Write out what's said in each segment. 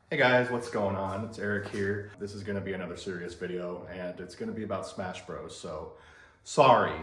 Hey guys, what's going on? It's Eric here. This is gonna be another serious video and it's gonna be about Smash Bros. So, sorry.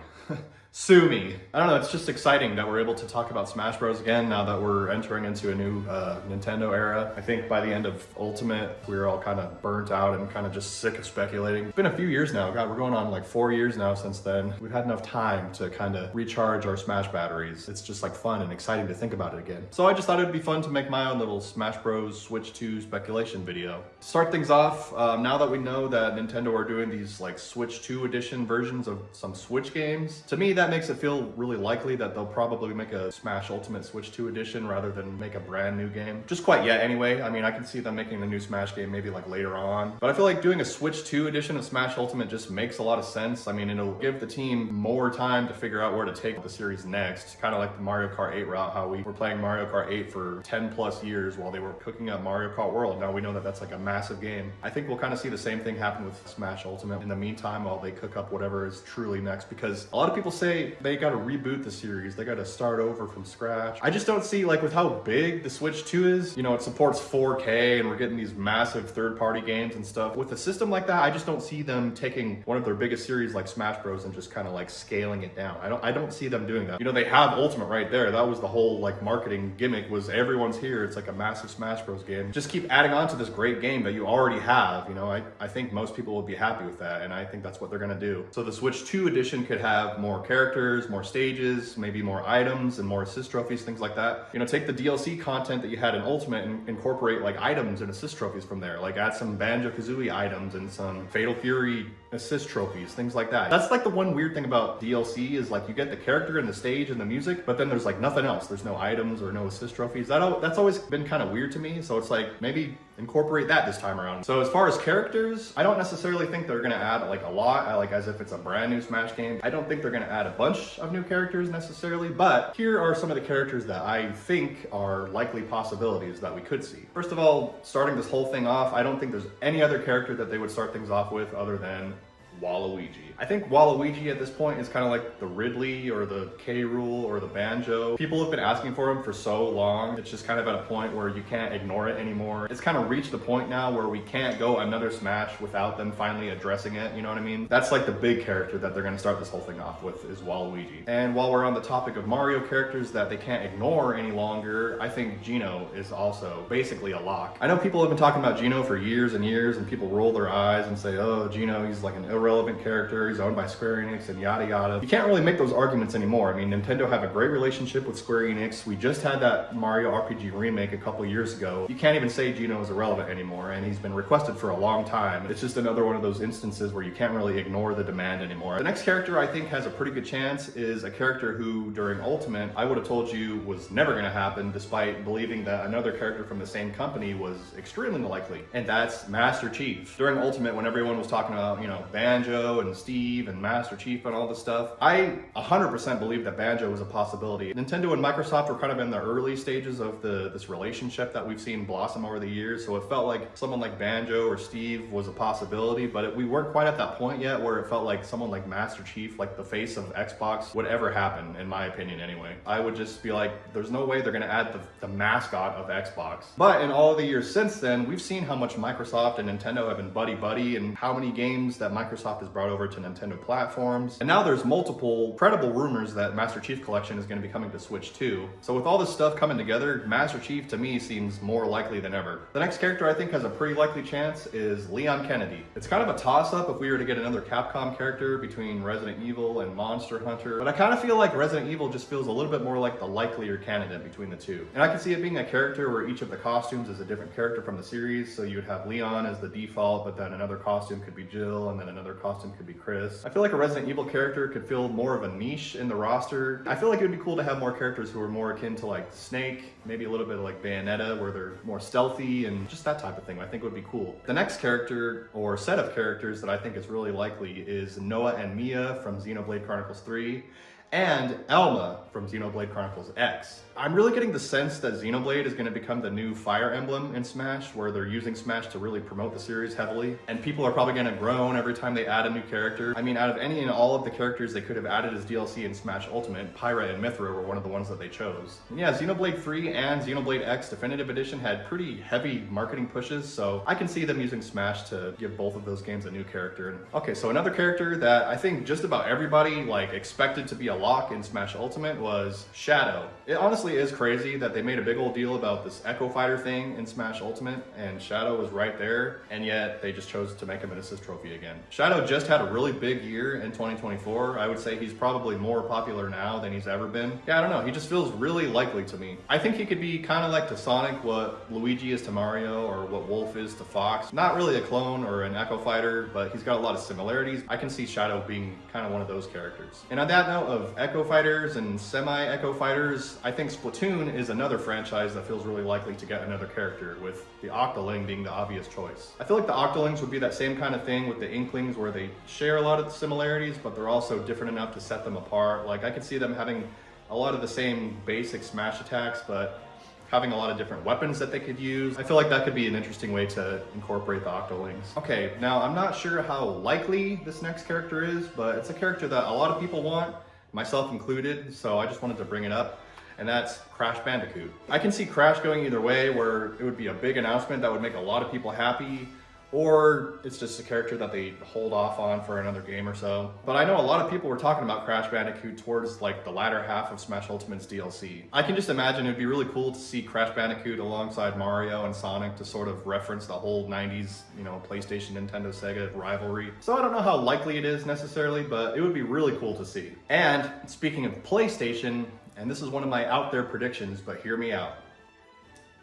Sue me. I don't know, it's just exciting that we're able to talk about Smash Bros. Again now that we're entering into a new Nintendo era. I think by the end of Ultimate, we were all kind of burnt out and kind of just sick of speculating. It's been a few years now. God, we're going on like 4 years now since then. We've had enough time to kind of recharge our Smash batteries. It's just like fun and exciting to think about it again. So I just thought it'd be fun to make my own little Smash Bros. Switch 2 speculation video. To start things off, now that we know that Nintendo are doing these like Switch 2 edition versions of some Switch games, to me that makes it feel really likely that they'll probably make a Smash Ultimate Switch 2 edition rather than make a brand new game. Just quite yet anyway. I mean, I can see them making a new Smash game maybe like later on. But I feel like doing a Switch 2 edition of Smash Ultimate just makes a lot of sense. I mean, it'll give the team more time to figure out where to take the series next. Kind of like the Mario Kart 8 route, how we were playing Mario Kart 8 for 10 plus years while they were cooking up Mario Kart World. Now we know that that's like a massive game. I think we'll kind of see the same thing happen with Smash Ultimate in the meantime while they cook up whatever is truly next, because a lot of people say they got to reboot the series, they got to start over from scratch. I just don't see, like, with how big the Switch 2 is, you know, it supports 4K and we're getting these massive third-party games and stuff. With a system like that, I just don't see them taking one of their biggest series like Smash Bros and just kind of like scaling it down. I don't see them doing that. You know, they have Ultimate right there. That was the whole like marketing gimmick, was everyone's here. It's like a massive Smash Bros game. Just keep adding on to this great game that you already have. You know, I think most people would be happy with that, and I think that's what they're gonna do. So the Switch 2 edition could have more characters, more stages, maybe more items and more assist trophies, things like that. You know, take the DLC content that you had in Ultimate and incorporate like items and assist trophies from there. Like add some Banjo-Kazooie items and some Fatal Fury assist trophies, things like that. That's like the one weird thing about DLC is like you get the character and the stage and the music, but then there's like nothing else. There's no items or no assist trophies. That's always been kind of weird to me. So it's like maybe incorporate that this time around. So as far as characters, I don't necessarily think they're gonna add like a lot, like as if it's a brand new Smash game. I don't think they're gonna add a bunch of new characters necessarily, but here are some of the characters that I think are likely possibilities that we could see. First of all, starting this whole thing off, I don't think there's any other character that they would start things off with other than Waluigi. I think Waluigi at this point is kind of like the Ridley or the K. Rool or the Banjo. People have been asking for him for so long. It's just kind of at a point where you can't ignore it anymore. It's kind of reached the point now where we can't go another Smash without them finally addressing it, you know what I mean? That's like the big character that they're going to start this whole thing off with, is Waluigi. And while we're on the topic of Mario characters that they can't ignore any longer, I think Geno is also basically a lock. I know people have been talking about Geno for years and years, and people roll their eyes and say, oh, Geno, he's like an irrelevant character, he's owned by Square Enix and yada yada. You can't really make those arguments anymore. I mean, Nintendo have a great relationship with Square Enix. We just had that Mario RPG remake a couple years ago. You can't even say Geno is irrelevant anymore, and he's been requested for a long time. It's just another one of those instances where you can't really ignore the demand anymore. The next character I think has a pretty good chance is a character who during Ultimate I would have told you was never going to happen, despite believing that another character from the same company was extremely likely, and that's Master Chief. During Ultimate, when everyone was talking about, you know, Banjo and Steve and Master Chief and all this stuff, I 100% believe that Banjo was a possibility. Nintendo and Microsoft were kind of in the early stages of this relationship that we've seen blossom over the years, so it felt like someone like Banjo or Steve was a possibility, but we weren't quite at that point yet where it felt like someone like Master Chief, like the face of Xbox, would ever happen, in my opinion anyway. I would just be like, there's no way they're gonna add the mascot of Xbox. But in all the years since then, we've seen how much Microsoft and Nintendo have been buddy-buddy, and how many games that Microsoft has brought over to Nintendo platforms. And now there's multiple credible rumors that Master Chief Collection is going to be coming to Switch 2. So with all this stuff coming together, Master Chief to me seems more likely than ever. The next character I think has a pretty likely chance is Leon Kennedy. It's kind of a toss-up if we were to get another Capcom character between Resident Evil and Monster Hunter, but I kind of feel like Resident Evil just feels a little bit more like the likelier candidate between the two. And I can see it being a character where each of the costumes is a different character from the series, so you would have Leon as the default, but then another costume could be Jill, and then another costume could be Chris. I feel like a Resident Evil character could feel more of a niche in the roster. I feel like it would be cool to have more characters who are more akin to like Snake, maybe a little bit like Bayonetta, where they're more stealthy and just that type of thing. I think would be cool. The next character or set of characters that I think is really likely is Noah and Mia from Xenoblade Chronicles 3 and Elma from Xenoblade Chronicles X. I'm really getting the sense that Xenoblade is going to become the new Fire Emblem in Smash, where they're using Smash to really promote the series heavily. And people are probably going to groan every time they add a new character. I mean, out of any and all of the characters they could have added as DLC in Smash Ultimate, Pyra and Mithra were one of the ones that they chose. And yeah, Xenoblade 3 and Xenoblade X Definitive Edition had pretty heavy marketing pushes, so I can see them using Smash to give both of those games a new character. Okay, so another character that I think just about everybody expected to be a lock in Smash Ultimate was Shadow. It honestly is crazy that they made a big old deal about this Echo Fighter thing in Smash Ultimate, and Shadow was right there, and yet they just chose to make him an assist trophy again. Shadow just had a really big year in 2024. I would say he's probably more popular now than he's ever been. Yeah, I don't know, he just feels really likely to me. I think he could be kind of like to Sonic what Luigi is to Mario or what Wolf is to Fox. Not really a clone or an Echo Fighter, but he's got a lot of similarities. I can see Shadow being kind of one of those characters. And on that note of Echo Fighters and semi-Echo Fighters, I think Splatoon is another franchise that feels really likely to get another character, with the Octoling being the obvious choice. I feel like the Octolings would be that same kind of thing with the Inklings, where they share a lot of the similarities, but they're also different enough to set them apart. Like, I could see them having a lot of the same basic Smash attacks, but having a lot of different weapons that they could use. I feel like that could be an interesting way to incorporate the Octolings. Okay, now I'm not sure how likely this next character is, but it's a character that a lot of people want, myself included, so I just wanted to bring it up, and that's Crash Bandicoot. I can see Crash going either way, where it would be a big announcement that would make a lot of people happy, or it's just a character that they hold off on for another game or so. But I know a lot of people were talking about Crash Bandicoot towards the latter half of Smash Ultimate's DLC. I can just imagine it'd be really cool to see Crash Bandicoot alongside Mario and Sonic to sort of reference the whole 90s, PlayStation, Nintendo, Sega rivalry. So I don't know how likely it is necessarily, but it would be really cool to see. And speaking of PlayStation, and this is one of my out there predictions, but hear me out.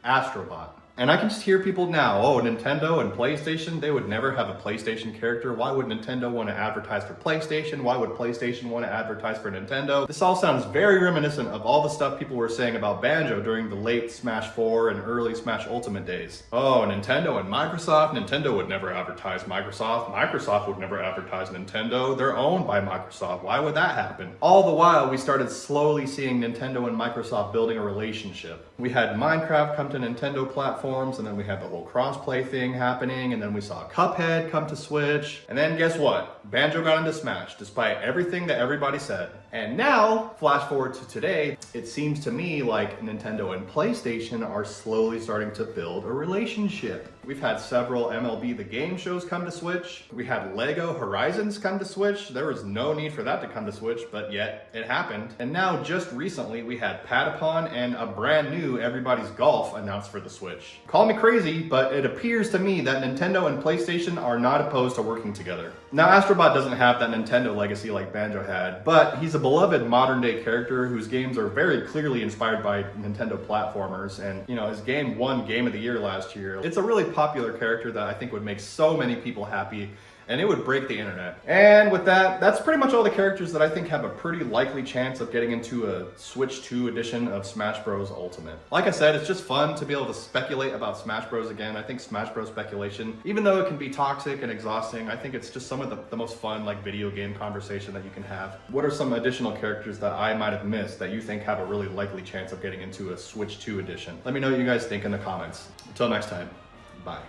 Astrobot. And I can just hear people now, oh, Nintendo and PlayStation, they would never have a PlayStation character. Why would Nintendo want to advertise for PlayStation? Why would PlayStation want to advertise for Nintendo? This all sounds very reminiscent of all the stuff people were saying about Banjo during the late Smash 4 and early Smash Ultimate days. Oh, Nintendo and Microsoft? Nintendo would never advertise Microsoft. Microsoft would never advertise Nintendo. They're owned by Microsoft. Why would that happen? All the while, we started slowly seeing Nintendo and Microsoft building a relationship. We had Minecraft come to Nintendo platforms, and then we had the whole crossplay thing happening, and then we saw Cuphead come to Switch, and then guess what? Banjo got into Smash, despite everything that everybody said. And now, flash forward to today, it seems to me like Nintendo and PlayStation are slowly starting to build a relationship. We've had several MLB The Game shows come to Switch. We had Lego Horizons come to Switch. There was no need for that to come to Switch, but yet it happened. And now, just recently, we had Patapon and a brand new Everybody's Golf announced for the Switch. Call me crazy, but it appears to me that Nintendo and PlayStation are not opposed to working together. Now, Astrobot doesn't have that Nintendo legacy like Banjo had, but he's a beloved modern-day character whose games are very clearly inspired by Nintendo platformers, and his game won Game of the Year last year. It's a really popular character that I think would make so many people happy, and it would break the internet. And with that, that's pretty much all the characters that I think have a pretty likely chance of getting into a Switch 2 edition of Smash Bros. Ultimate. Like I said, it's just fun to be able to speculate about Smash Bros. Again. I think Smash Bros. Speculation, even though it can be toxic and exhausting, I think it's just some of the most fun video game conversation that you can have. What are some additional characters that I might have missed that you think have a really likely chance of getting into a Switch 2 edition? Let me know what you guys think in the comments. Until next time, bye.